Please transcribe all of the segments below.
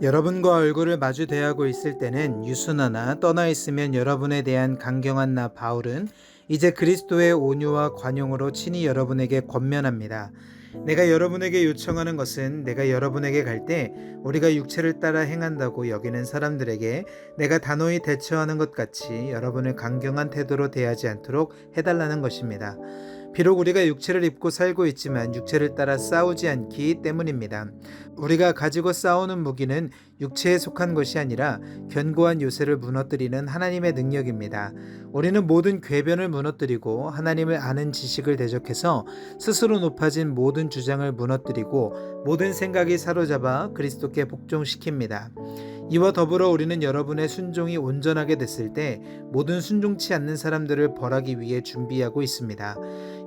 여러분과 얼굴을 마주 대하고 있을 때는 유순하나 떠나 있으면 여러분에 대한 강경한 나 바울은 이제 그리스도의 온유와 관용으로 친히 여러분에게 권면합니다. 내가 여러분에게 요청하는 것은 내가 여러분에게 갈 때 우리가 육체를 따라 행한다고 여기는 사람들에게 내가 단호히 대처하는 것 같이 여러분을 강경한 태도로 대하지 않도록 해달라는 것입니다. 비록 우리가 육체를 입고 살고 있지만 육체를 따라 싸우지 않기 때문입니다. 우리가 가지고 싸우는 무기는 육체에 속한 것이 아니라 견고한 요새를 무너뜨리는 하나님의 능력입니다. 우리는 모든 궤변을 무너뜨리고 하나님을 아는 지식을 대적해서 스스로 높아진 모든 주장을 무너뜨리고 모든 생각이 사로잡아 그리스도께 복종시킵니다. 이와 더불어 우리는 여러분의 순종이 온전하게 됐을 때 모든 순종치 않는 사람들을 벌하기 위해 준비하고 있습니다.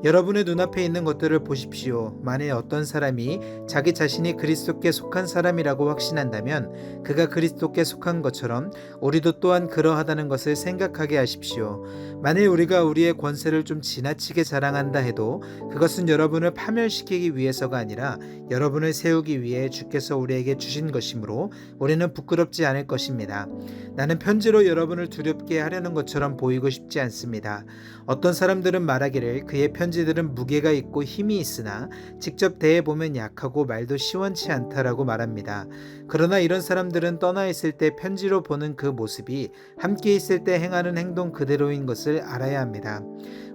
여러분의 눈앞에 있는 것들을 보십시오. 만일 어떤 사람이 자기 자신이 그리스도께 속한 사람이라고 확신한다면 그가 그리스도께 속한 것처럼 우리도 또한 그러하다는 것을 생각하게 하십시오. 만일 우리가 우리의 권세를 좀 지나치게 자랑한다 해도 그것은 여러분을 파멸시키기 위해서가 아니라 여러분을 세우기 위해 주께서 우리에게 주신 것이므로 우리는 부끄럽지 않을 것입니다. 나는 편지로 여러분을 두렵게 하려는 것처럼 보이고 싶지 않습니다. 어떤 사람들은 말하기를 그의 편지들은 무게가 있고 힘이 있으나 직접 대해보면 약하고 말도 시원치 않다라고 말합니다. 그러나 이런 사람들은 떠나 있을 때 편지로 보는 그 모습이 함께 있을 때 행하는 행동 그대로인 것을 알아야 합니다.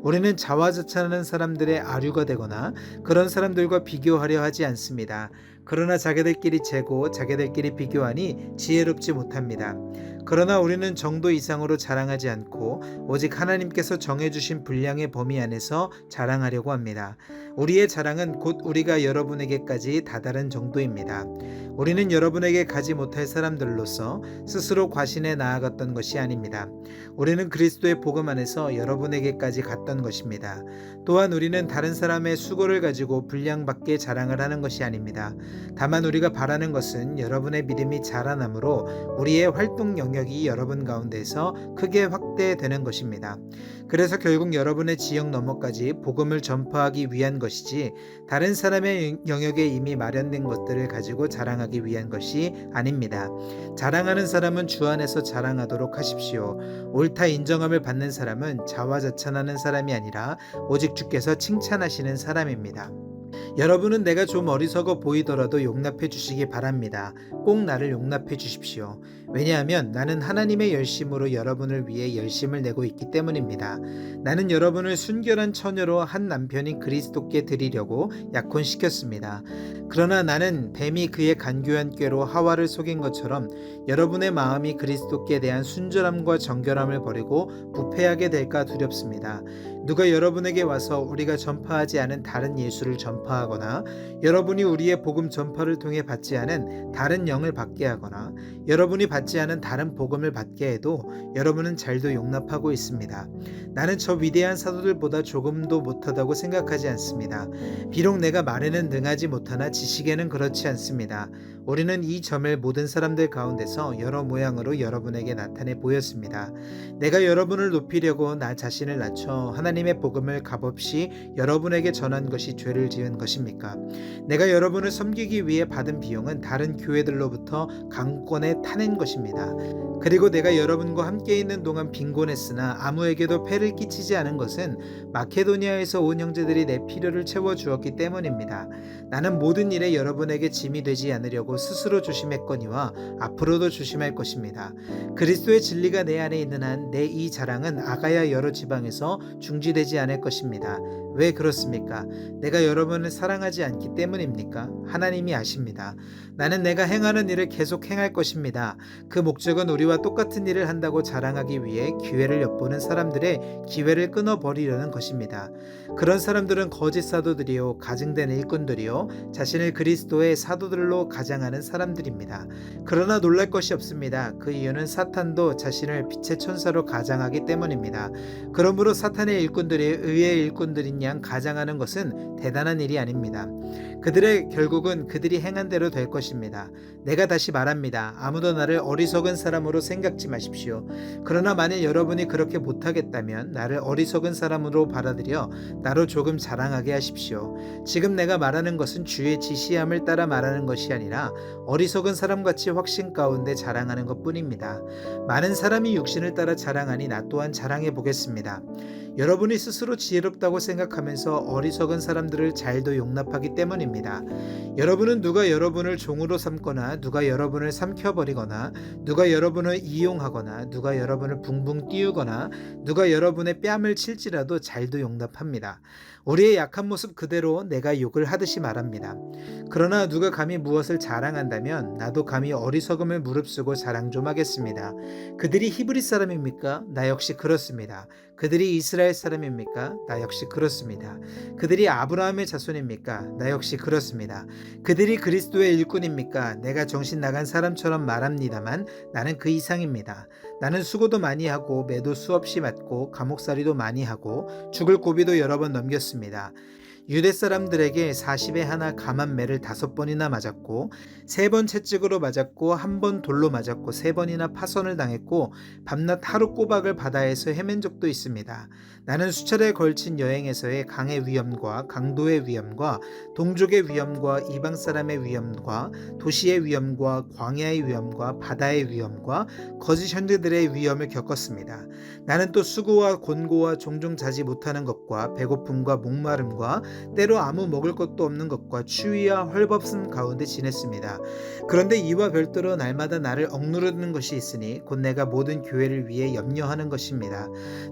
우리는 자화자찬하는 사람들의 아류가 되거나 그런 사람들과 비교하려 하지 않습니다. 그러나 자기들끼리 재고 자기들끼리 비교하니 지혜롭지 못합니다. 그러나 우리는 정도 이상으로 자랑하지 않고 오직 하나님께서 정해주신 분량의 범위 안에서 자랑하려고 합니다. 우리의 자랑은 곧 우리가 여러분에게까지 다다른 정도입니다. 우리는 여러분에게 가지 못할 사람들로서 스스로 과신해 나아갔던 것이 아닙니다. 우리는 그리스도의 복음 안에서 여러분에게까지 갔던 것입니다. 또한 우리는 다른 사람의 수고를 가지고 분량밖에 자랑을 하는 것이 아닙니다. 다만 우리가 바라는 것은 여러분의 믿음이 자라나므로 우리의 활동 영역이 여러분 가운데서 크게 확대되는 것입니다. 그래서 결국 여러분의 지역 너머까지 복음을 전파하기 위한 것이지 다른 사람의 영역에 이미 마련된 것들을 가지고 자랑하기 위한 것이 아닙니다. 자랑하는 사람은 주 안에서 자랑하도록 하십시오. 옳다 인정함을 받는 사람은 자화자찬하는 사람이 아니라 오직 주께서 칭찬하시는 사람입니다. 여러분은 내가 좀 어리석어 보이더라도 용납해 주시기 바랍니다. 꼭 나를 용납해 주십시오. 왜냐하면 나는 하나님의 열심으로 여러분을 위해 열심을 내고 있기 때문입니다. 나는 여러분을 순결한 처녀로 한 남편인 그리스도께 드리려고 약혼시켰습니다. 그러나 나는 뱀이 그의 간교한 꾀로 하와를 속인 것처럼 여러분의 마음이 그리스도께 대한 순결함과 정결함을 버리고 부패하게 될까 두렵습니다. 누가 여러분에게 와서 우리가 전파하지 않은 다른 예수를 전파하거나 여러분이 우리의 복음 전파를 통해 받지 않은 다른 영을 받게 하거나 여러분이 받지 않은 다른 복음을 받게 해도 여러분은 잘도 용납하고 있습니다. 나는 저 위대한 사도들보다 조금도 못하다고 생각하지 않습니다. 비록 내가 말에는 능하지 못하나 지식에는 그렇지 않습니다. 우리는 이 점을 모든 사람들 가운데서 여러 모양으로 여러분에게 나타내 보였습니다. 내가 여러분을 높이려고 나 자신을 낮춰 하나님의 복음을 값없이 여러분에게 전한 것이 죄를 지은 것입니까? 내가 여러분을 섬기기 위해 받은 비용은 다른 교회들로부터 강권에 타낸 것입니다. 그리고 내가 여러분과 함께 있는 동안 빈곤했으나 아무에게도 폐를 끼치지 않은 것은 마케도니아에서 온 형제들이 내 필요를 채워주었기 때문입니다. 나는 모든 일에 여러분에게 짐이 되지 않으려고 스스로 조심했거니와 앞으로도 조심할 것입니다. 그리스도의 진리가 내 안에 있는 한 내 이 자랑은 아가야 여러 지방에서 중지되지 않을 것입니다. 왜 그렇습니까? 내가 여러분을 사랑하지 않기 때문입니까? 하나님이 아십니다. 나는 내가 행하는 일을 계속 행할 것입니다. 그 목적은 우리와 똑같은 일을 한다고 자랑하기 위해 기회를 엿보는 사람들의 기회를 끊어버리려는 것입니다. 그런 사람들은 거짓 사도들이요 가증된 일꾼들이요 자신을 그리스도의 사도들로 가장하는 사람들입니다. 그러나 놀랄 것이 없습니다. 그 이유는 사탄도 자신을 빛의 천사로 가장하기 때문입니다. 그러므로 사탄의 일꾼들이 의의 일꾼들이냐 마냥 가장하는 것은 대단한 일이 아닙니다. 그들의 결국은 그들이 행한 대로 될 것입니다. 내가 다시 말합니다. 아무도 나를 어리석은 사람으로 생각지 마십시오. 그러나 만일 여러분이 그렇게 못하겠다면 나를 어리석은 사람으로 받아들여 나로 조금 자랑하게 하십시오. 지금 내가 말하는 것은 주의 지시함을 따라 말하는 것이 아니라 어리석은 사람같이 확신 가운데 자랑하는 것뿐입니다. 많은 사람이 육신을 따라 자랑하니 나 또한 자랑해 보겠습니다. 여러분이 스스로 지혜롭다고 생각하면서 어리석은 사람들을 잘도 용납하기 때문입니다. 여러분은 누가 여러분을 종으로 삼거나 누가 여러분을 삼켜버리거나 누가 여러분을 이용하거나 누가 여러분을 붕붕 띄우거나 누가 여러분의 뺨을 칠지라도 잘도 용납합니다. 우리의 약한 모습 그대로 내가 욕을 하듯이 말합니다. 그러나 누가 감히 무엇을 자랑한다면 나도 감히 어리석음을 무릅쓰고 자랑 좀 하겠습니다. 그들이 히브리 사람입니까? 나 역시 그렇습니다. 그들이 이스라엘 사람입니까? 나 역시 그렇습니다. 그들이 아브라함의 자손입니까? 나 역시 그렇습니다. 그들이 그리스도의 일꾼입니까? 내가 정신 나간 사람처럼 말합니다만 나는 그 이상입니다. 나는 수고도 많이 하고 매도 수없이 맞고 감옥살이도 많이 하고 죽을 고비도 여러 번 넘겼습니다. 유대 사람들에게 40에 하나 감한 매를 5번이나 맞았고 3번 채찍으로 맞았고 1번 돌로 맞았고 3번이나 파선을 당했고 밤낮 하루 꼬박을 바다에서 헤맨 적도 있습니다. 나는 수차례 걸친 여행에서의 강의 위험과 강도의 위험과 동족의 위험과 이방 사람의 위험과 도시의 위험과 광야의 위험과 바다의 위험과 거짓 형제들의 위험을 겪었습니다. 나는 또 수고와 곤고와 종종 자지 못하는 것과 배고픔과 목마름과 때로 아무 먹을 것도 없는 것과 추위와 헐벗음 가운데 지냈습니다. 그런데 이와 별도로 날마다 나를 억누르는 것이 있으니 곧 내가 모든 교회를 위해 염려하는 것입니다.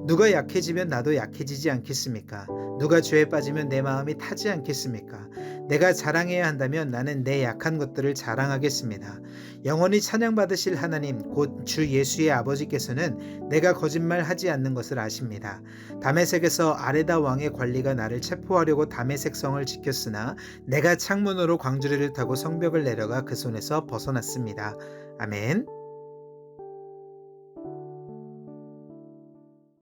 누가 약해지면 나도 약해지지 않겠습니까? 누가 죄에 빠지면 내 마음이 타지 않겠습니까? 내가 자랑해야 한다면 나는 내 약한 것들을 자랑하겠습니다. 영원히 찬양받으실 하나님 곧 주 예수의 아버지께서는 내가 거짓말하지 않는 것을 아십니다. 다메섹에서 아레다 왕의 관리가 나를 체포하려고 다메섹 성을 지켰으나 내가 창문으로 광주리를 타고 성벽을 내려가 그 손에서 벗어났습니다. 아멘.